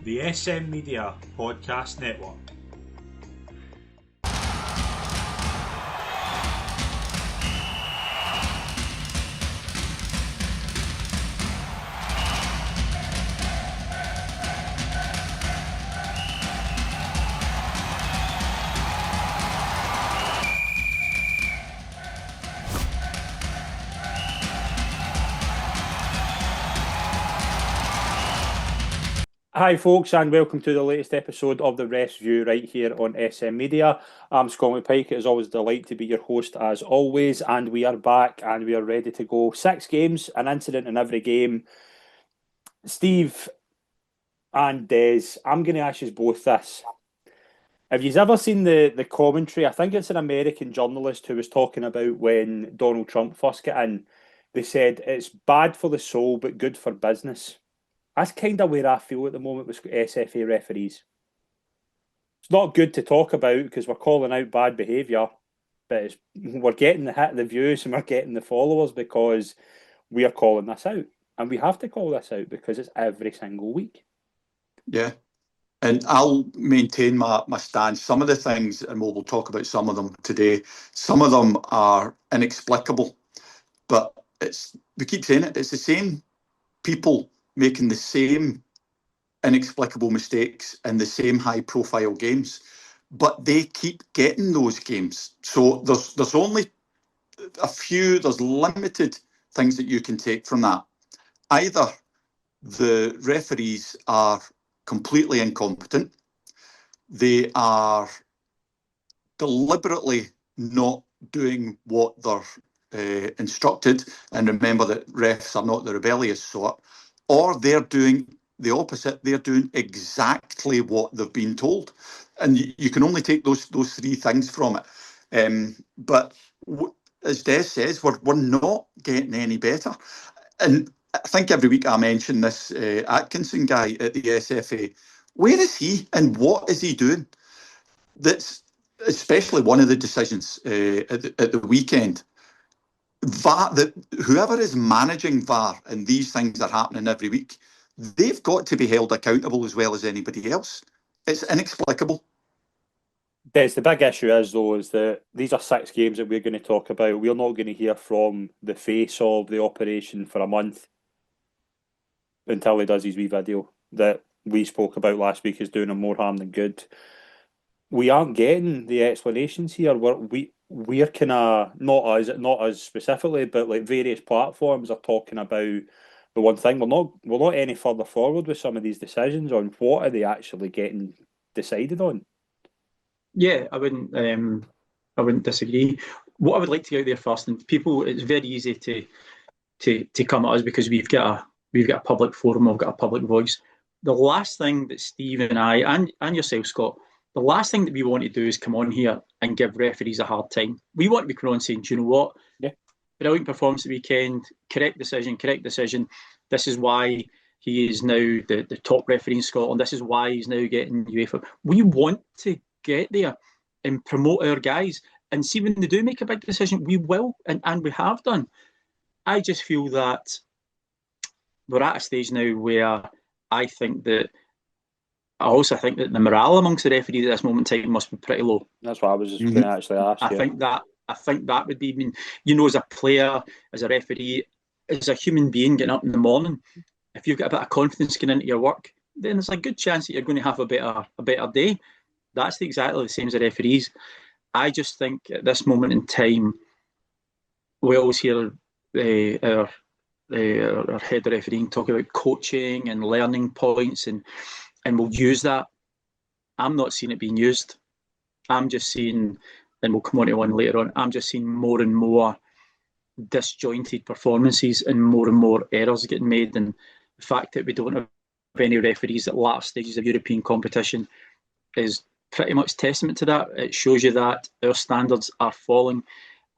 the SM Media Podcast Network. Hi folks, and welcome to the latest episode of the Ref's View right here on SM Media. I'm Scott Pike. It is always a delight to be your host as always, and we are back and we are ready to go. 6 games, an incident in every game. Steve and Des, I'm going to ask you both this. Have you ever seen the commentary? I think it's an American journalist who was talking about when Donald Trump first got in. They said it's bad for the soul but good for business. That's kind of where I feel at the moment with SFA referees. It's not good to talk about because we're calling out bad behaviour, but we're getting the views and we're getting the followers because we are calling this out. And we have to call this out because it's every single week. Yeah. And I'll maintain my stance. Some of the things, and we'll talk about some of them today, some of them are inexplicable. But we keep saying it, it's the same people making the same inexplicable mistakes in the same high-profile games, but they keep getting those games. So there's only there's limited things that you can take from that. Either the referees are completely incompetent, they are deliberately not doing what they're instructed, and remember that refs are not the rebellious sort, or they're doing the opposite. They're doing exactly what they've been told, and you can only take those 3 things from it. But as Des says, we're not getting any better. And I think every week I mention this Atkinson guy at the SFA. Where is he and what is he doing? That's especially one of the decisions at the weekend. VAR, whoever is managing VAR, and these things are happening every week, they've got to be held accountable as well as anybody else. It's inexplicable. Des, the big issue is that these are 6 games that we're going to talk about. We're not going to hear from the face of the operation for a month until he does his wee video that we spoke about last week is doing him more harm than good. We aren't getting the explanations here. We're kind of not us specifically, but like various platforms are talking about the one thing. We're not any further forward with some of these decisions on what are they actually getting decided on. Yeah, I wouldn't disagree. What I would like to get out there first, and people, it's very easy to come at us because we've got a public forum, we've got a public voice. The last thing that Steve and I and yourself, Scott, the last thing that we want to do is come on here and give referees a hard time. We want to be coming on saying, do you know what? Yeah. Brilliant performance the weekend, correct decision. This is why he is now the top referee in Scotland. This is why he's now getting UEFA. We want to get there and promote our guys and see when they do make a big decision, we will, and we have done. I just feel that we're at a stage now where I also think that the morale amongst the referees at this moment in time must be pretty low. That's what I was just going to actually ask you. I think that would be, as a player, as a referee, as a human being getting up in the morning, if you've got a bit of confidence going into your work, then there's a good chance that you're going to have a better day. That's exactly the same as the referees. I just think at this moment in time, we always hear our head refereeing talk about coaching and learning points, and we'll use that. I'm not seeing it being used. I'm just seeing, and we'll come on to one later on, I'm just seeing more and more disjointed performances and more errors getting made. And the fact that we don't have any referees at latter stages of European competition is pretty much testament to that. It shows you that our standards are falling,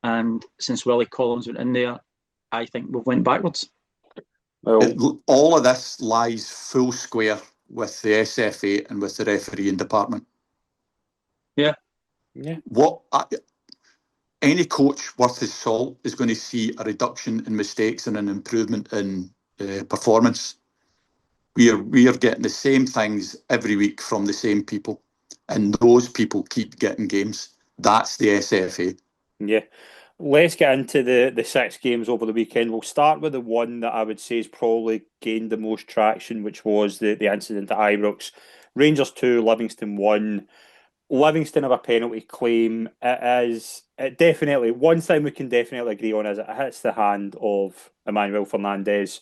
and since Willie Collins went in there, I think we've went backwards. Well, all of this lies full square with the SFA and with the refereeing department. Yeah. Any coach worth his salt is going to see a reduction in mistakes and an improvement in performance. We are getting the same things every week from the same people, and those people keep getting games. That's the SFA. Yeah. Let's get into the 6 games over the weekend. We'll start with the one that I would say has probably gained the most traction, which was the incident at Ibrox. Rangers 2, Livingston 1. Livingston have a penalty claim. It definitely, one thing we can definitely agree on is it hits the hand of Emmanuel Fernandez.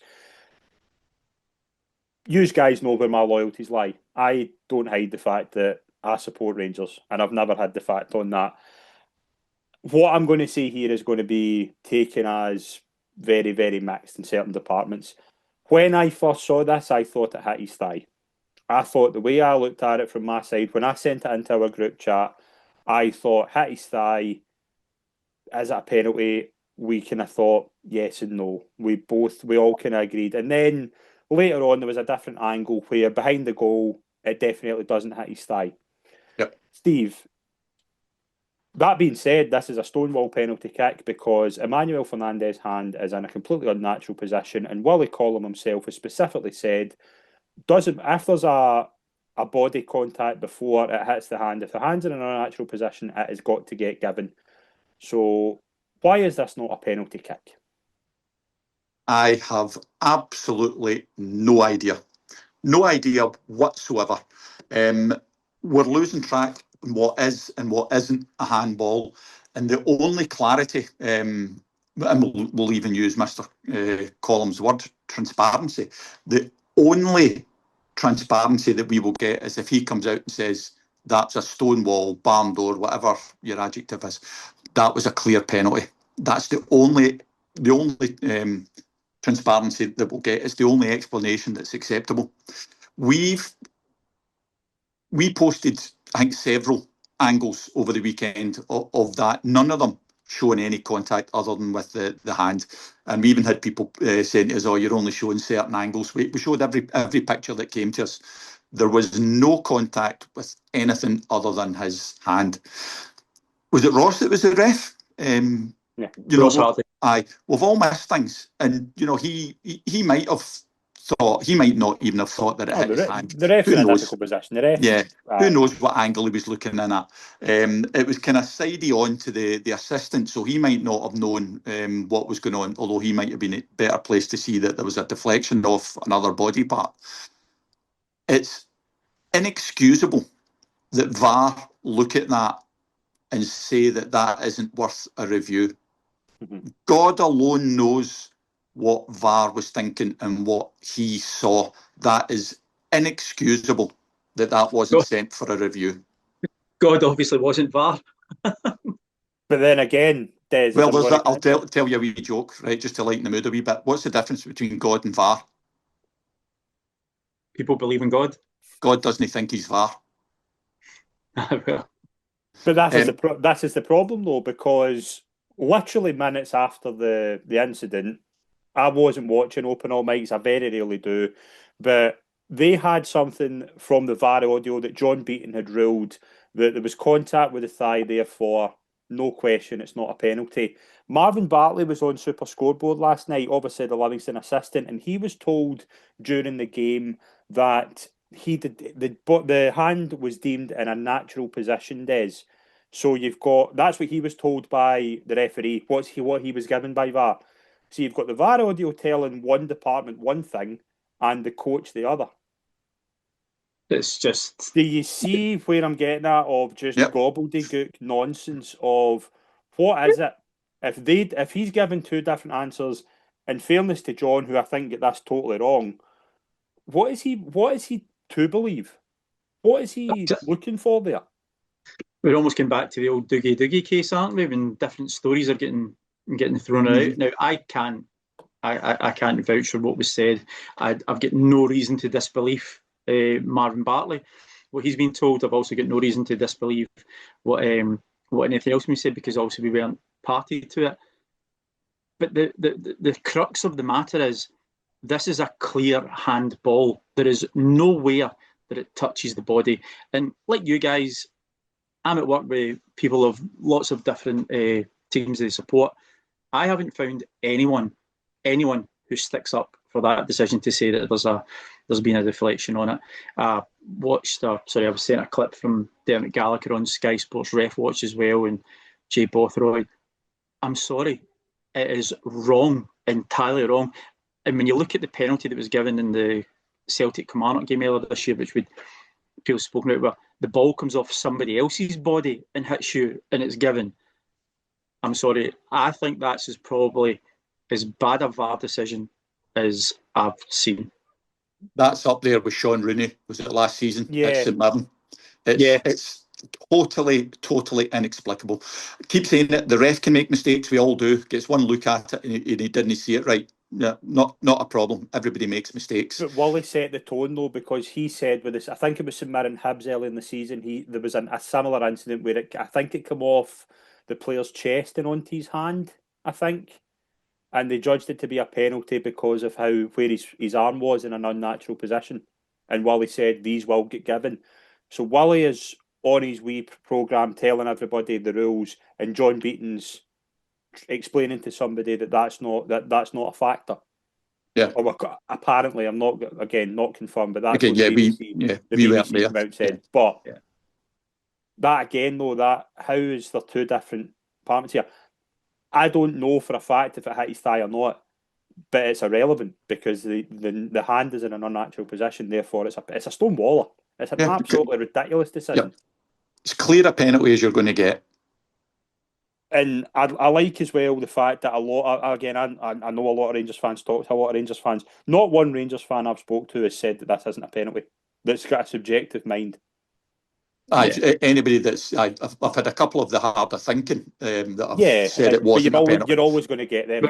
You guys know where my loyalties lie. I don't hide the fact that I support Rangers, and I've never had the fact on that. What I'm going to say here is going to be taken as very, very mixed in certain departments. When I first saw this, I thought it hit his thigh. I thought the way I looked at it from my side, when I sent it into our group chat, I thought hit his thigh, is it a penalty? We kind of thought yes and no. We all kind of agreed. And then later on, there was a different angle where behind the goal, it definitely doesn't hit his thigh. Yep. Steve, that being said, this is a stonewall penalty kick because Emmanuel Fernandez's hand is in a completely unnatural position, and Willie Collum himself has specifically said, if there's a body contact before it hits the hand, if the hand's in an unnatural position, it has got to get given. So why is this not a penalty kick? I have absolutely no idea. No idea whatsoever. We're losing track on what is and what isn't a handball. And the only clarity, and we'll even use Mr. Collum's word, transparency. The only transparency that we will get is if he comes out and says, that's a stone wall, barn door, whatever your adjective is. That was a clear penalty. That's the only transparency that we'll get. It's the only explanation that's acceptable. We posted, I think, several angles over the weekend of that. None of them showing any contact other than with the hand. And we even had people saying to us, oh, you're only showing certain angles. We showed every picture that came to us. There was no contact with anything other than his hand. Was it Ross that was the ref? Yeah, Ross Hartley. Aye, we've all missed things. And, he might have thought, he might not even have thought that it hit his hand. The ref's in a difficult position. Who knows what angle he was looking in at. It was kind of sidey on to the assistant, so he might not have known what was going on, although he might have been a better place to see that there was a deflection of another body part. It's inexcusable that VAR look at that and say that isn't worth a review. Mm-hmm. God alone knows what VAR was thinking and what he saw. That is inexcusable that wasn't sent for a review. God obviously wasn't VAR. But then again, Des, I'll tell you a wee joke, right, just to lighten the mood a wee bit. What's the difference between God and VAR? People believe in God. God doesn't think he's VAR. But that is the problem, though, because literally minutes after the incident, I wasn't watching Open All Mics. I very rarely do, but they had something from the VAR audio that John Beaton had ruled that there was contact with the thigh, therefore, no question, it's not a penalty. Marvin Bartley was on Super Scoreboard last night, obviously the Livingston assistant, and he was told during the game that the hand was deemed in a natural position, Des. So that's what he was told by the referee. What he was given by VAR. So you've got the VAR audio telling one department one thing and the coach the other. It's just... Do you see where I'm getting at of just gobbledygook nonsense of what is it? If he's given two different answers, in fairness to John, who I think get this totally wrong, what is he to believe? What is he looking for there? We're almost getting back to the old Doogie case, aren't we? When different stories are getting thrown out. Now, I can't vouch for what was said. I've got no reason to disbelieve Marvin Bartley. What he's been told, I've also got no reason to disbelieve what anything else we said, because obviously we weren't party to it. But the crux of the matter is, this is a clear handball. There is nowhere that it touches the body. And like you guys, I'm at work with people of lots of different teams they support. I haven't found anyone who sticks up for that decision to say that there's there's been a deflection on it. I was sent a clip from Dermot Gallagher on Sky Sports Ref Watch as well, and Jay Bothroyd. I'm sorry, it is wrong, entirely wrong. And when you look at the penalty that was given in the Celtic Kilmarnock game earlier this year, which people spoken about, where the ball comes off somebody else's body and hits you, and it's given. I'm sorry, I think that's probably as bad a VAR decision as I've seen. That's up there with Sean Rooney. Was it last season at St Mirren? It's totally inexplicable. I keep saying it. The ref can make mistakes. We all do. Gets one look at it and he didn't see it right. Yeah, not a problem. Everybody makes mistakes. But Wally set the tone though, because he said with this, I think it was St Mirren Hibs early in the season. There was a similar incident where I think it came off the player's chest and onto his hand. I think, and they judged it to be a penalty because of where his arm was in an unnatural position. And Wally said these will get given. So Wally is on his wee programme telling everybody the rules, and John Beaton's explaining to somebody that's not a factor. Yeah. Or apparently, I'm not confirmed, but that's okay. what Yeah, the BBC came out said. But that again, though, how is there two different departments here? I don't know for a fact if it hit his thigh or not, but it's irrelevant because the hand is in an unnatural position. Therefore, it's a stone waller. It's an absolutely ridiculous decision. Yeah. It's clear a penalty as you're going to get. And I like as well the fact that I know a lot of Rangers fans talk to a lot of Rangers fans. Not one Rangers fan I've spoke to has said that this isn't a penalty. That's got a subjective mind. Anybody I've had a couple of the harder thinking that have said it wasn't a penalty. You're always going to get them.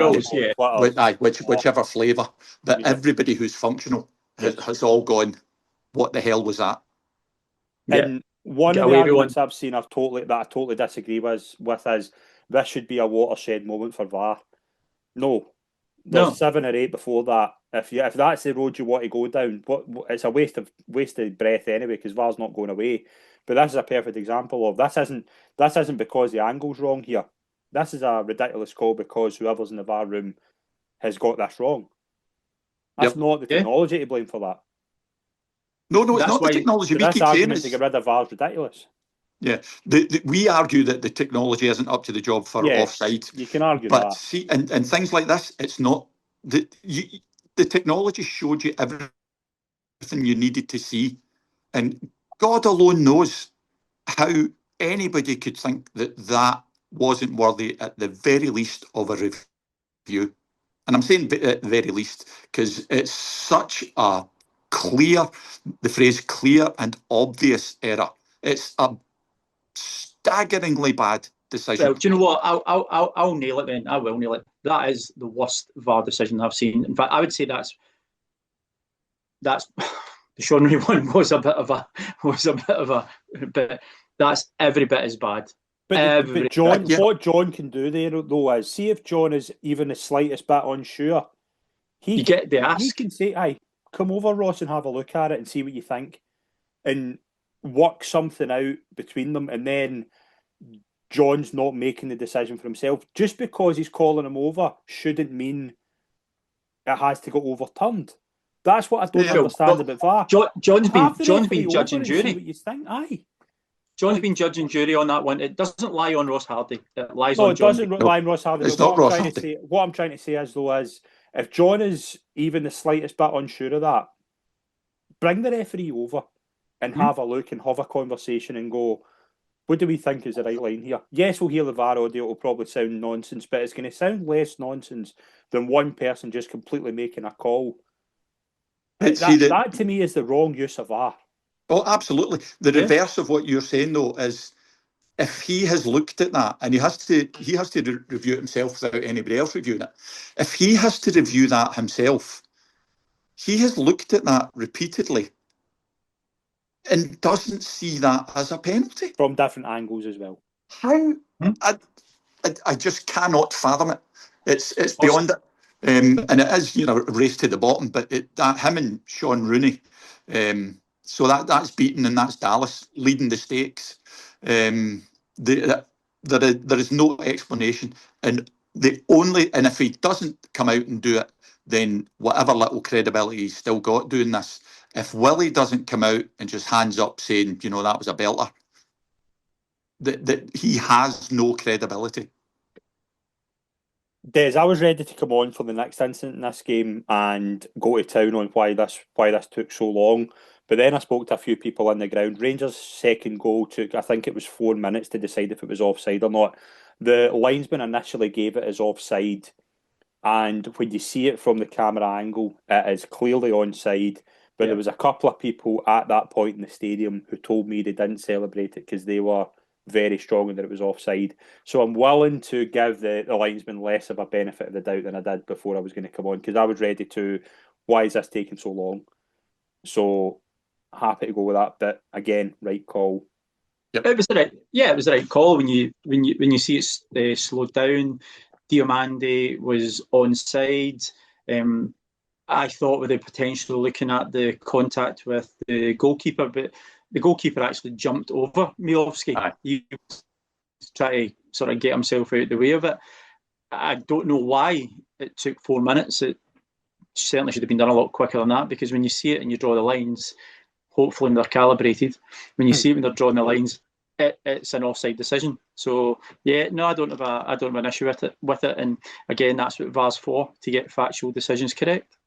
Whichever flavour. But everybody who's functional has all gone, what the hell was that? And one of the arguments I've seen that I totally disagree with is this should be a watershed moment for VAR. No. There's 7 or 8 before that. If that's the road you want to go down, it's a waste of breath anyway, because VAR's not going away. But this is a perfect example of this isn't because the angle's wrong here. This is a ridiculous call because whoever's in the VAR room has got this wrong. That's not the technology to blame for that. No, it's not the technology. This argument to get rid of VAR is ridiculous. Yeah, we argue that the technology isn't up to the job for offside. You can argue that. But see, and things like this, it's not. The technology showed you everything you needed to see. And God alone knows how anybody could think that wasn't worthy at the very least of a review. And I'm saying at the very least because it's such a the phrase clear and obvious error. It's a staggeringly bad decision. Well, do you know what? I'll nail it then. I will nail it. That is the worst VAR decision I've seen. In fact, I would say that's the Sean Rooney one was a bit of a, but that's every bit as bad. But John, what John can do there though is see if John is even the slightest bit unsure. He can say, "Aye, come over, Ross, and have a look at it and see what you think," and work something out between them. And then John's not making the decision for himself. Just because he's calling him over shouldn't mean it has to go overturned. That's what I don't understand about VAR. John's been judge and jury. What you think? Aye. John's been judge and jury on that one. It doesn't lie on Ross Hardy. It lies on John. It doesn't lie on Ross Hardy. It's not Ross Hardy. What I'm trying to say is, though, is if John is even the slightest bit unsure of that, bring the referee over and have a look and have a conversation and go, what do we think is the right line here? Yes, we'll hear the VAR audio. It'll probably sound nonsense, but it's going to sound less nonsense than one person just completely making a call. That to me is the wrong use of VAR. Oh, absolutely. The reverse of what you're saying, though, is if he has looked at that and he has to review it himself without anybody else reviewing it. If he has to review that himself, he has looked at that repeatedly and doesn't see that as a penalty from different angles as well. How? I just cannot fathom it. It's beyond it, and it is race to the bottom. But him and Sean Rooney. So that's Beaton and that's Dallas leading the stakes. There is no explanation, and if he doesn't come out and do it, then whatever little credibility he's still got doing this, if Willie doesn't come out and just hands up saying, you know, that was a belter, that he has no credibility. Des, I was ready to come on for the next incident in this game and go to town on why this took so long. But then I spoke to a few people on the ground. Rangers' second goal took, I think it was 4 minutes to decide if it was offside or not. The linesman initially gave it as offside, and when you see it from the camera angle, it is clearly onside. But there was a couple of people at that point in the stadium who told me they didn't celebrate it because they were very strong that it was offside. So I'm willing to give the linesman less of a benefit of the doubt than I did before I was going to come on, because I was ready to, why is this taking so long? So happy to go with that. But again, right call. Yep. It was the right call when you see it slowed down. Diomande was onside. I thought with the potential looking at the contact with the goalkeeper, but the goalkeeper actually jumped over Miovski. He was trying to sort of get himself out of the way of it. I don't know why it took 4 minutes. It certainly should have been done a lot quicker than that, because when you see it and you draw the lines, hopefully they're calibrated. When you see it when they're drawing the lines, it's an offside decision. So yeah, no, I don't have an issue with it. And again, that's what VAR's for, to get factual decisions correct.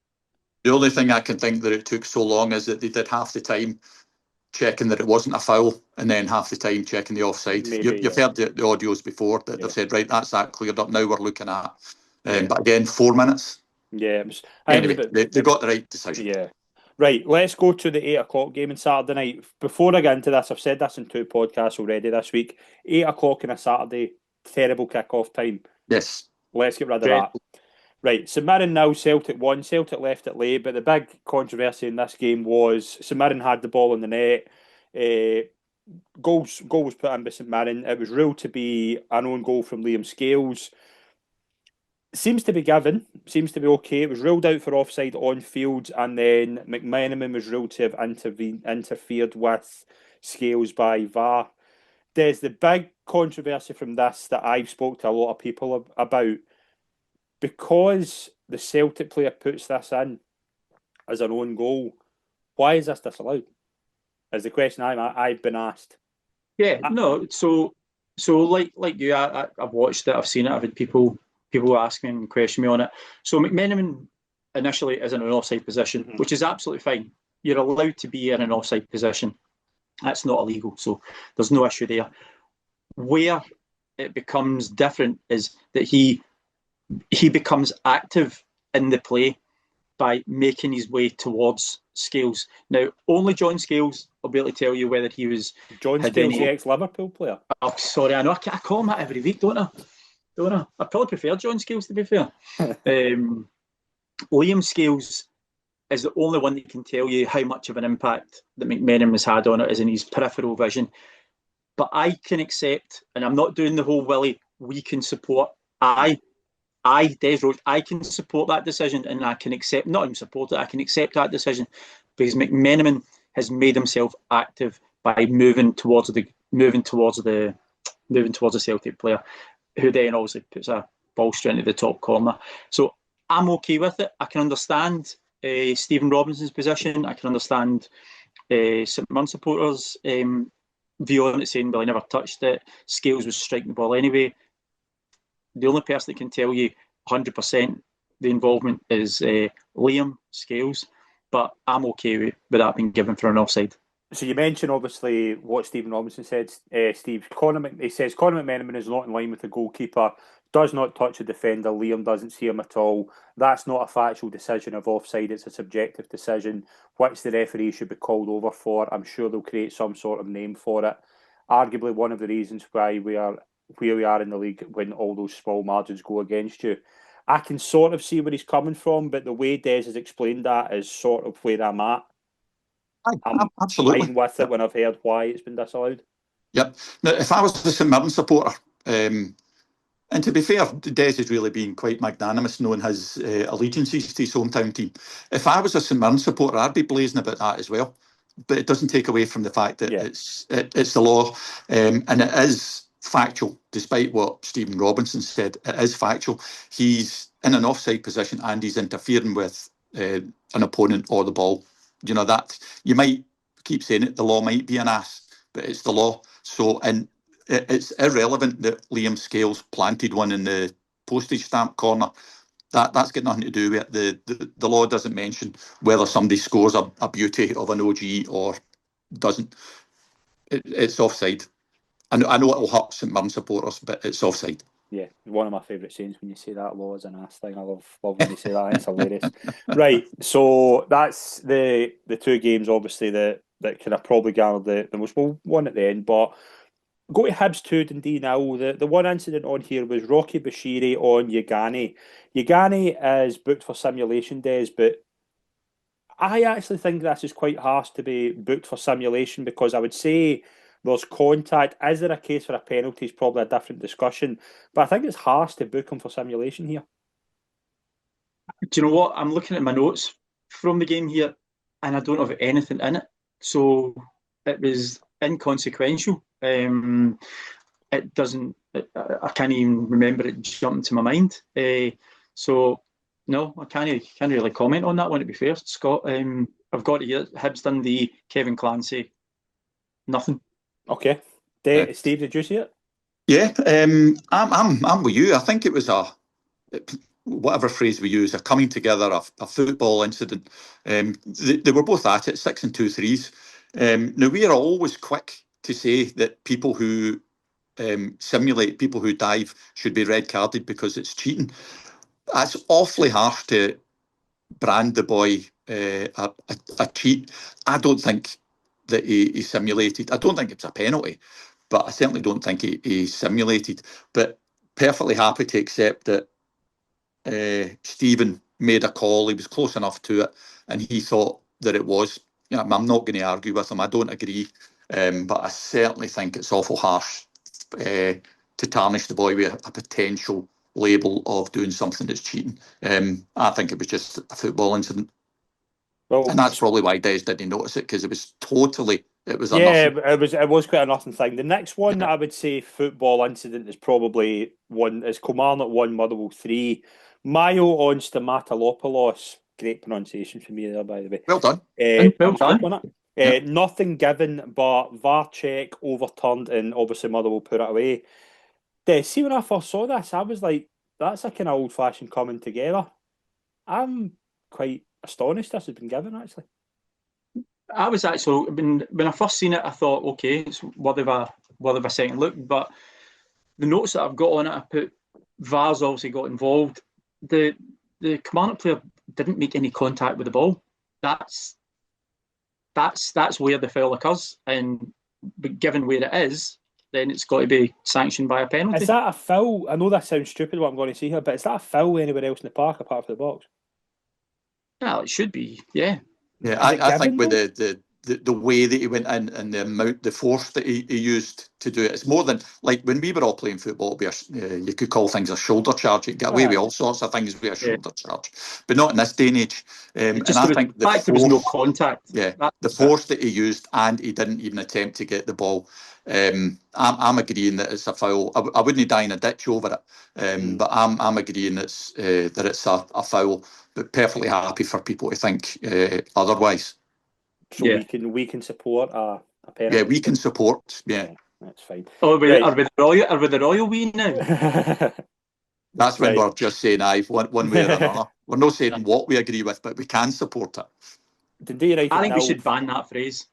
The only thing I can think that it took so long is that they did half the time checking that it wasn't a foul, and then half the time checking the offside. You've heard the audios before that they've said, right, that's that cleared up. Now we're looking at. But again, 4 minutes. Yeah. Anyway, they got the right decision. Yeah. Right, let's go to the 8 o'clock game on Saturday night. Before I get into this, I've said this in 2 podcasts already this week. 8 o'clock on a Saturday, terrible kick-off time. Yes. Let's get rid of that. Right, St Mirren 0, Celtic 1. Celtic left it late, but the big controversy in this game was St Mirren had the ball in the net. Goal was put in by St Mirren. It was ruled to be an own goal from Liam Scales. Seems to be given, seems to be okay. It was ruled out for offside on field, and then McMenamin was ruled to have interfered with Scales by VAR. There's the big controversy from this that I've spoke to a lot of people about. Because the Celtic player puts this in as an own goal, why is this disallowed? Is the question I've been asked. Yeah, no. So like you, I've watched it. I've seen it. I've had people ask me and question me on it. So McMenamin initially is in an offside position, which is absolutely fine. You're allowed to be in an offside position. That's not illegal. So there's no issue there. Where it becomes different is that he becomes active in the play by making his way towards Scales. Now, only John Scales will be able to tell you whether he was... John Scales, the ex-Liverpool player? Oh, sorry, I know. I call him that every week, don't I? I probably prefer John Scales, to be fair. Liam Scales is the only one that can tell you how much of an impact that McMenamin has had on it, is in his peripheral vision. But I can accept, and I'm not doing the whole Willie, we can support... Des Roach, I can support that decision, and I can accept, not even support it, I can accept that decision, because McMenamin has made himself active by moving towards the Celtic player, who then obviously puts a ball straight into the top corner. So I'm okay with it. I can understand Stephen Robinson's position. I can understand St Mirren supporters' view on it, saying, well, he never touched it. Scales was striking the ball anyway. The only person that can tell you 100% the involvement is Liam Scales, but I'm okay with that being given for an offside. So you mentioned obviously what Stephen Robinson said, Steve. He says Conor McMenamin is not in line with the goalkeeper, does not touch the defender, Liam doesn't see him at all. That's not a factual decision of offside, it's a subjective decision, which the referee should be called over for. I'm sure they'll create some sort of name for it. Arguably one of the reasons why we are where we are in the league when all those small margins go against you. I can sort of see where he's coming from, but the way Des has explained that is sort of where I'm at. I'm absolutely fine with it when I've heard why it's been disallowed. Yep. Now, if I was a St Mirren supporter, and to be fair, Des has really been quite magnanimous knowing his allegiances to his hometown team. If I was a St Mirren supporter, I'd be blazing about that as well. But it doesn't take away from the fact that it's the law, and it is factual, despite what Stephen Robinson said. It is factual. He's in an offside position and he's interfering with an opponent or the ball. You know, that you might keep saying it, the law might be an ass, but it's the law. So, and it's irrelevant that Liam Scales planted one in the postage stamp corner. That's got nothing to do with it. The law doesn't mention whether somebody scores a beauty of an OG or doesn't. It's offside. I know it'll hurt St Mirren supporters, but it's offside. Yeah, one of my favourite sayings when you say that, law is an ass thing. I love when you say that. It's hilarious. Right, so that's the two games, obviously, that kind of probably garnered the most. Well, one at the end, but go to Hibs 2, Dundee now. The one incident on here was Rocky Bashiri on Yagani. Yagani is booked for simulation days, but I actually think this is quite harsh to be booked for simulation, because I would say there's contact. Is there a case for a penalty? Is probably a different discussion. But I think it's harsh to book him for simulation here. Do you know what? I'm looking at my notes from the game here, and I don't have anything in it. So it was inconsequential. It doesn't. I can't even remember it jumping to my mind. So no, I can't really comment on that one, to be fair, Scott. I've got it here. Hibs Dundee, Kevin Clancy, nothing. Okay, Steve, did you see it? Yeah, I'm with you. I think it was whatever phrase we use, a coming together, a football incident. They were both at it, 6 and 2 threes. Now we are always quick to say that people who simulate, people who dive, should be red carded because it's cheating. That's awfully harsh to brand the boy a cheat. I don't think that he simulated. I don't think it's a penalty, but I certainly don't think he simulated. But perfectly happy to accept that Stephen made a call. He was close enough to it, and he thought that it was. You know, I'm not going to argue with him. I don't agree, but I certainly think it's awful harsh to tarnish the boy with a potential label of doing something that's cheating. I think it was just a football incident. Well, and that's probably why Des didn't notice it, because it was totally. It was it was quite a nothing thing. The next one that I would say football incident is probably one is Kilmarnock 1, Motherwell 3. Mayo on Stamatolopoulos. Great pronunciation for me there, by the way. Well done. Well done. Nothing given, but VAR check overturned, and obviously Motherwell put it away. See, when I first saw this, I was like, that's a kind of old-fashioned coming together. I'm quite astonished this has been given, actually. I was actually, when I first seen it, I thought, okay, it's worthy of a second look. But the notes that I've got on it, I put VAR's obviously got involved. The Kilmarnock player didn't make any contact with the ball. That's where the foul occurs, and given where it is, then it's got to be sanctioned by a penalty. Is that a foul? I know that sounds stupid what I'm going to say here, but is that a foul anywhere else in the park apart from the box? Well, it should be, yeah. Yeah, I think with the way that he went in and the amount, the force that he used to do it, it's more than like when we were all playing football. You could call things a shoulder charge. You get away with all sorts of things with a shoulder charge, but not in this day and age. And I think the fact there was no contact. Yeah, the force that he used, and he didn't even attempt to get the ball. I'm agreeing that it's a foul. I wouldn't die in a ditch over it, but I'm agreeing that it's a foul. But perfectly happy for people to think otherwise. So we can support a penalty. Yeah, we can support. Yeah, that's fine. Oh, are we the royal we now? That's when we're just saying aye, one way or another. We're not saying what we agree with, but we can support it. I think we should ban that phrase.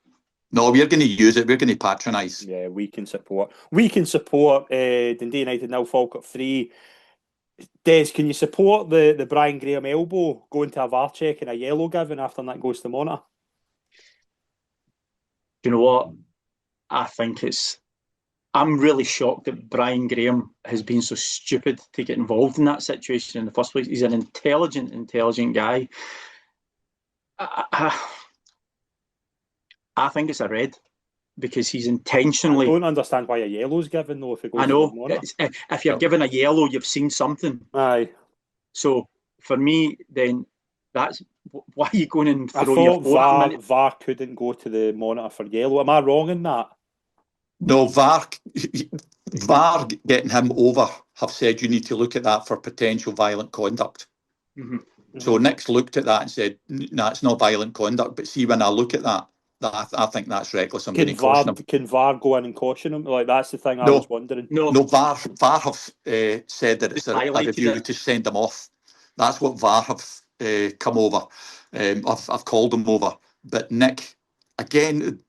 No, we're going to use it. We're going to patronise. Yeah, we can support. We can support Dundee United now, Falkirk 3. Des, can you support the Brian Graham elbow going to a VAR check and a yellow given after that goes to monitor? You know what? I think I'm really shocked that Brian Graham has been so stupid to get involved in that situation in the first place. He's an intelligent guy. I think it's a red, because he's intentionally. I don't understand why a yellow's given though. If it goes, I know. If you're given a yellow, you've seen something. Aye. So for me, then that's why are you going and throw your phone? VAR couldn't go to the monitor for yellow. Am I wrong in that? No, VAR. VAR getting him over have said you need to look at that for potential violent conduct. So Nick's looked at that and said, no, it's not violent conduct. But see, when I look at that, I think that's reckless. I'm going to caution him. Can VAR go in and caution him? Like, that's the thing I No. was wondering. No, VAR have said that it's a review to send them off. That's what VAR have come over. I've called them over. But Nick, again,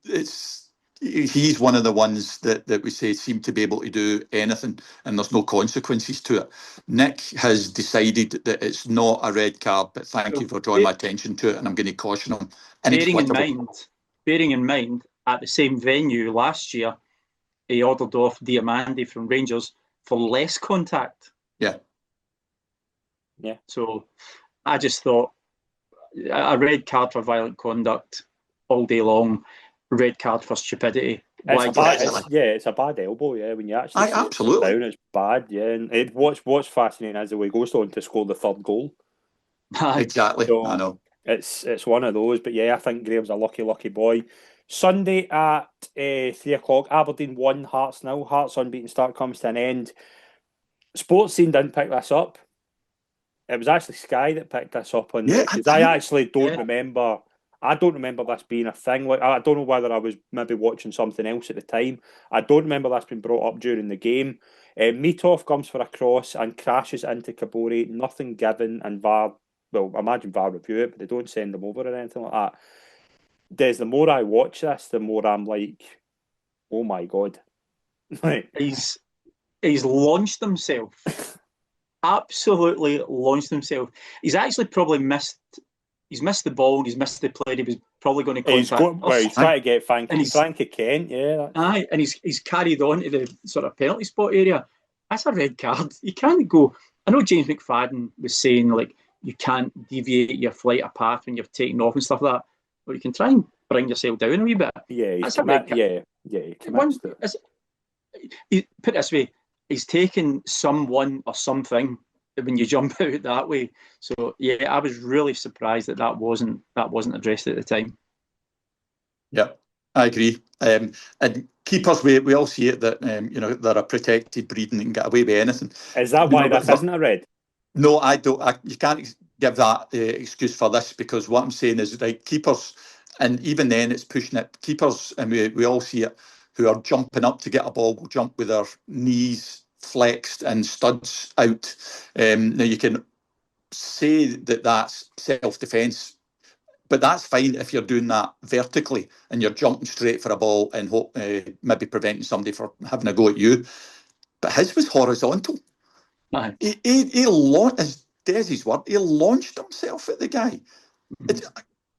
he's one of the ones that we say seem to be able to do anything and there's no consequences to it. Nick has decided that it's not a red card, but thank you for drawing my attention to it, and I'm going to caution him. Bearing in mind, at the same venue last year, he ordered off Diamandi from Rangers for less contact. Yeah. So I just thought a red card for violent conduct all day long, red card for stupidity. It's a bad elbow. Yeah, when you actually absolutely down, it's bad. Yeah, and what's fascinating is the way he goes on to score the third goal. Exactly. So I know it's one of those. But yeah, I think Graham's a lucky boy. Sunday at 3:00, Aberdeen 1, Hearts 0. Hearts unbeaten start comes to an end. Sports Scene didn't pick this up. It was actually Sky that picked this up on because I actually don't remember. I don't remember this being a thing. Like, I don't know whether I was maybe watching something else at the time. I don't remember this being brought up during the game. Meatoff comes for a cross and crashes into Kabori. Nothing given, and VAR. Well, I imagine VAR review it, but they don't send them over or anything like that. The more I watch this, the more I'm like, oh my God. He's launched himself. Absolutely launched himself. He's actually probably missed. He's missed the ball. He's missed the play. He was probably going to contact. He's trying to get Frankie Kent. Yeah. Aye, and he's carried on to the sort of penalty spot area. That's a red card. You can't go. I know James McFadden was saying like you can't deviate your flight of path when you're taking off and stuff like that. But you can try and bring yourself down a wee bit. Yeah, that's a red card. Put it this way, he's taken someone or something when you jump out that way. So yeah, I was really surprised that wasn't addressed at the time. Yeah, I agree. And keepers, we all see it that they're a protected breed and they can get away with anything. Is that why this isn't a red? No, I don't. You can't give that excuse for this, because what I'm saying is, like, keepers, and even then it's pushing it. Keepers, and we all see it, who are jumping up to get a ball will jump with their knees flexed and studs out. Now you can say that that's self-defence, but that's fine if you're doing that vertically and you're jumping straight for a ball and maybe preventing somebody from having a go at you. But his was horizontal. Right. He launched, as Desi's word, he launched himself at the guy.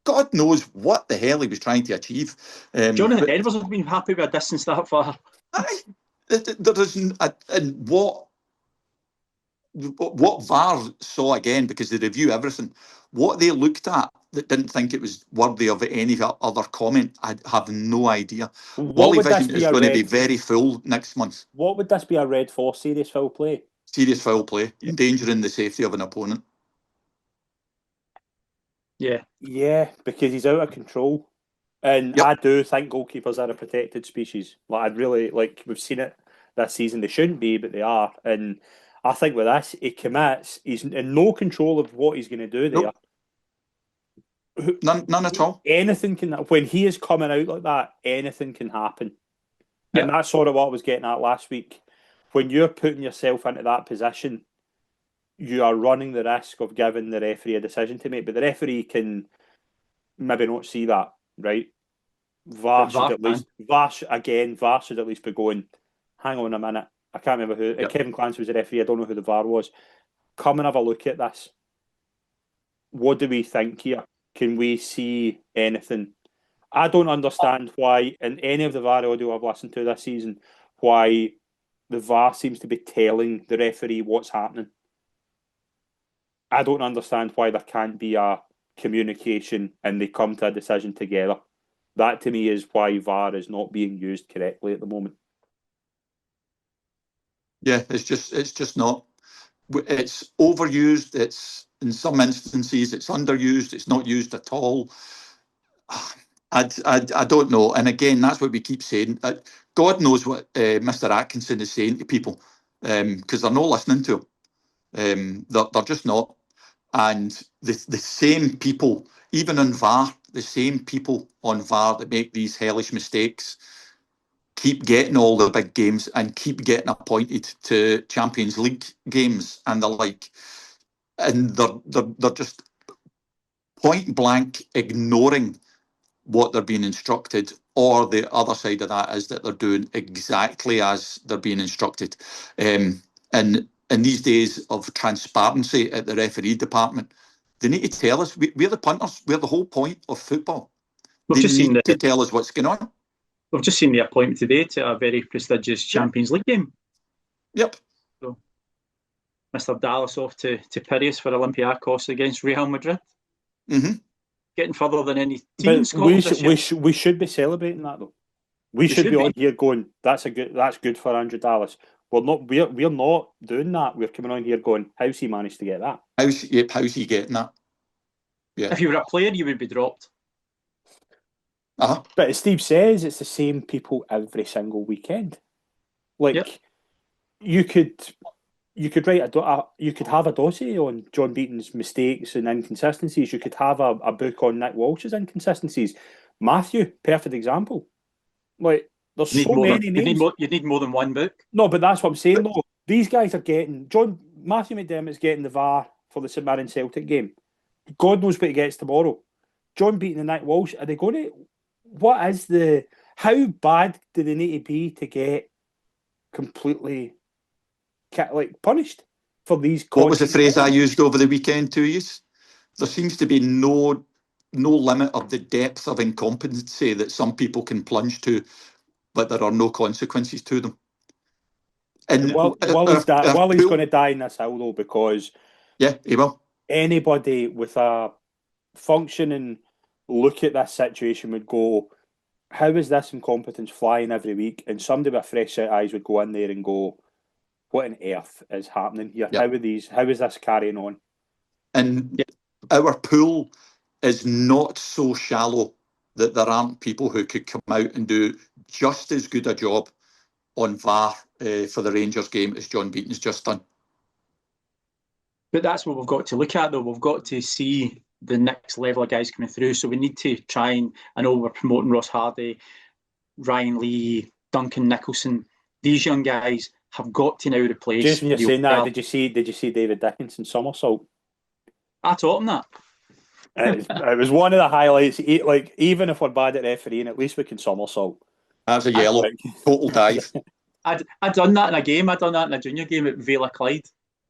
God knows what the hell he was trying to achieve. Jonathan Edwards would have been happy with a distance that far. There isn't, and what VAR saw, again, because they review everything, what they looked at that didn't think it was worthy of any other comment, I have no idea. Wally Vision is going to be very full next month. What would this be a red for? Serious foul play? Serious foul play, endangering the safety of an opponent. Yeah, because he's out of control. And I do think goalkeepers are a protected species. Like, I'd really, we've seen it this season. They shouldn't be, but they are. And I think with this, he commits. He's in no control of what he's going to do there. Nope. None at all. Anything can, when he is coming out like that, anything can happen. Yeah. And that's sort of what I was getting at last week. When you're putting yourself into that position, you are running the risk of giving the referee a decision to make. But the referee can maybe not see that, right? VAR should at least be going, hang on a minute. I can't remember who. Yep. Kevin Clancy was the referee. I don't know who the VAR was. Come and have a look at this. What do we think here? Can we see anything? I don't understand why, in any of the VAR audio I've listened to this season, why the VAR seems to be telling the referee what's happening. I don't understand why there can't be a communication and they come to a decision together. That, to me, is why VAR is not being used correctly at the moment. Yeah, it's just not. It's overused. It's, in some instances, it's underused. It's not used at all. I don't know. And again, that's what we keep saying. God knows what Mr. Atkinson is saying to people, because they're not listening to him. They're just not. And the same people, even on VAR, the same people on VAR that make these hellish mistakes keep getting all the big games and keep getting appointed to Champions League games and the like. And they're just point blank ignoring what they're being instructed, or the other side of that is that they're doing exactly as they're being instructed. And in these days of transparency at the referee department, they need to tell us. We're the punters. We're the whole point of football. They need to tell us what's going on. We've just seen the appointment today to a very prestigious Champions League game. Yep. So, Mr. Dallas off to Piraeus for Olympiacos against Real Madrid. Mm-hmm. Getting further than any team in Scotland. We should be celebrating that though. We should be on here going, that's good for Andrew Dallas. We're not doing that. We're coming on here going, how's he managed to get that? How's he getting that? Yeah. If you were a player, you would be dropped. Uh-huh. But as Steve says, it's the same people every single weekend. Like you could write you could have a dossier on John Beaton's mistakes and inconsistencies. You could have a book on Nick Walsh's inconsistencies. Matthew, perfect example. Like there's so many names. You need more than one book. No, but that's what I'm saying. Though these guys are getting Matthew McDermott's getting the VAR for the St Mirren Celtic game. God knows what he gets tomorrow. John Beaton and Nick Walsh, are they going to? What is how bad do they need to be to get completely punished for these? What was the phrase I used over the weekend to you? There seems to be no limit of the depth of incompetency that some people can plunge to, but there are no consequences to them. And Will he's going to die in this hill though, because he will. Anybody with a functioning look at this situation would go, how is this incompetence flying every week? And somebody with a fresh set of eyes would go in there and go, what on earth is happening here? Yep. How is this carrying on? And our pool is not so shallow that there aren't people who could come out and do just as good a job on VAR for the Rangers game as John Beaton's just done. But that's what we've got to look at, though. We've got to see the next level of guys coming through. So we need to try and, I know we're promoting Ross Hardy, Ryan Lee, Duncan Nicholson. These young guys have got to now replace. Just when you're saying that, did you see David Dickinson's somersault? I taught him that. It was one of the highlights. Like, even if we're bad at refereeing, at least we can somersault. That's a yellow, total dive. I'd done that in a game. I'd done that in a junior game at Vela Clyde.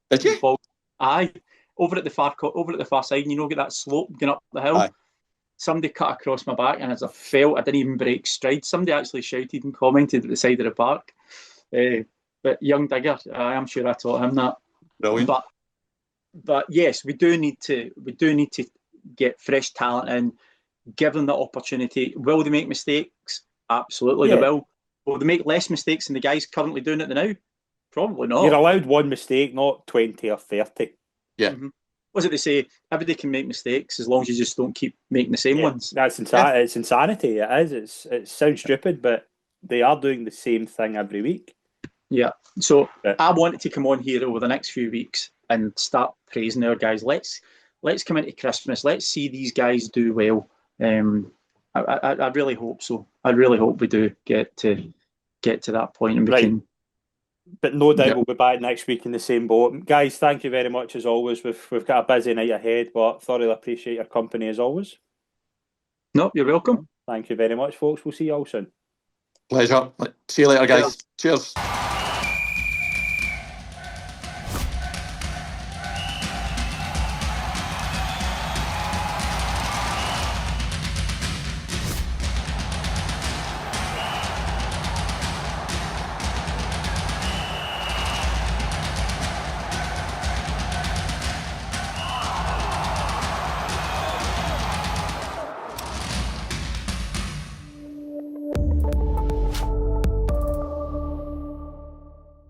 Did you? Aye. Over at the far side, and you know, get that slope going up the hill. Aye. Somebody cut across my back, and as I fell, I didn't even break stride. Somebody actually shouted and commented at the side of the park. But young digger, I'm sure I taught him that. Brilliant. But yes, we do need to get fresh talent in, give them the opportunity. Will they make mistakes? Absolutely, they will. Will they make less mistakes than the guys currently doing it now? Probably not. You're allowed one mistake, not 20 or 30. Yeah. Mm-hmm. What's it they say? Everybody can make mistakes as long as you just don't keep making the same ones. That's insanity. It's insanity. It is. It sounds stupid, but they are doing the same thing every week. Yeah. So I wanted to come on here over the next few weeks and start praising our guys. Let's come into Christmas. Let's see these guys do well. I really hope so. I really hope we do get to that point and we can. But no doubt we'll be back next week in the same boat. Guys, thank you very much as always. We've got a busy night ahead, but thoroughly appreciate your company as always. No, you're welcome. Thank you very much, folks. We'll see you all soon. Pleasure. See you later, guys. Cheers.